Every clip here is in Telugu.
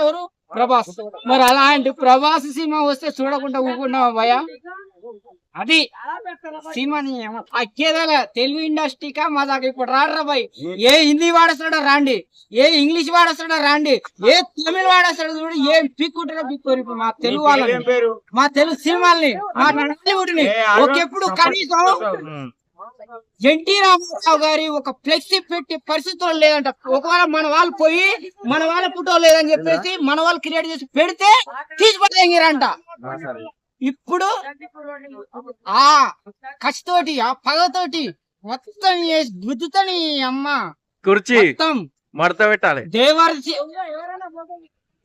ఎవరు? ప్రభాస్. మరి అలాంటి ప్రభాస్ సినిమా వస్తే చూడకుండా ఊరుకున్నావా భయ? అది సినిమాని అక్కేదల తెలుగు ఇండస్ట్రీకా మజాక. ఇప్పుడు రాడ్రా భయ్, ఏ హిందీ వాడేస్తాడో రాండి, ఏ ఇంగ్లీష్ వాడేస్తాడో రాండి, ఏ తమిళ వాడేస్తాడో చూడు, ఏం పిక్కుంటారో పిక్కోరు. ఇప్పుడు మా తెలుగు వాళ్ళని, మా తెలుగు సినిమాల్ని, మా టాలీవుడ్ ని ఒకెప్పుడు కనీసం ఎన్టీ రామారావు గారి ఒక ఫ్లెక్సీ పెట్టి పరిస్థితులు లేదంట. ఒకవేళ మన వాళ్ళు పోయి మన వాళ్ళ ఫోటో లేదని చెప్పేసి మన వాళ్ళు క్రియేట్ చేసి పెడితే తీసిపడేంగిరంట. ఇప్పుడు ఆ కసితోటి ఆ పగతోటి మొత్తం గుద్దుతని అమ్మ కుర్చీ మొత్తం మడత పెట్టాలి. దేవర్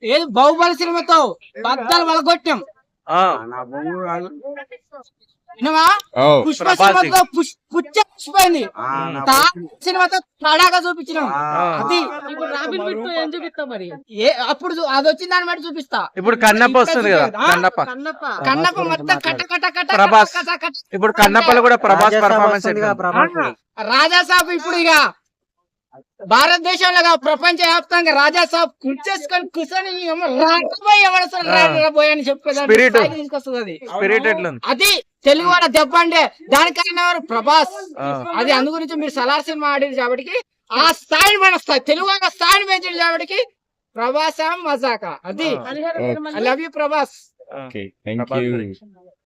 ఏది బాహుబలి సినిమాతో బద్దలు వలగొట్టాం. వినవా? పుష్ప సినిమాతో పుచ్చిపోయింది, సినిమాతో తడాగా చూపించినాం. అది అప్పుడు అది వచ్చిన దాన్ని బట్టి చూపిస్తా. ఇప్పుడు కన్నప్ప వస్తుంది కదా, కన్నప్ప మొత్తం కట్ట కట్ట కట్ట ప్రభాస్. ఇప్పుడు కన్నప్పలో కూడా ప్రభాస్ పర్ఫార్మెన్స్ రాజా సాబ్ ఇప్పుడు ఇక భారతదేశంలో ప్రపంచ వ్యాప్తంగా రాజా సాబ్ కూర్చేసుకొని కూర్చొని అని చెప్పేదాన్ని తీసుకొస్తుంది. అది తెలుగు వాళ్ళ దెబ్బ అంటే దానికైనా ప్రభాస్. అది అందు గురించి మీరు సలార్ సినిమా ఆడింది కాబట్టి ఆ స్థాయి మన స్థాయి తెలుగు వాళ్ళ స్థాయిని పెంచింది కాబట్టి ప్రభాస్ మజాక. అది ఐ లవ్ యూ ప్రభాస్.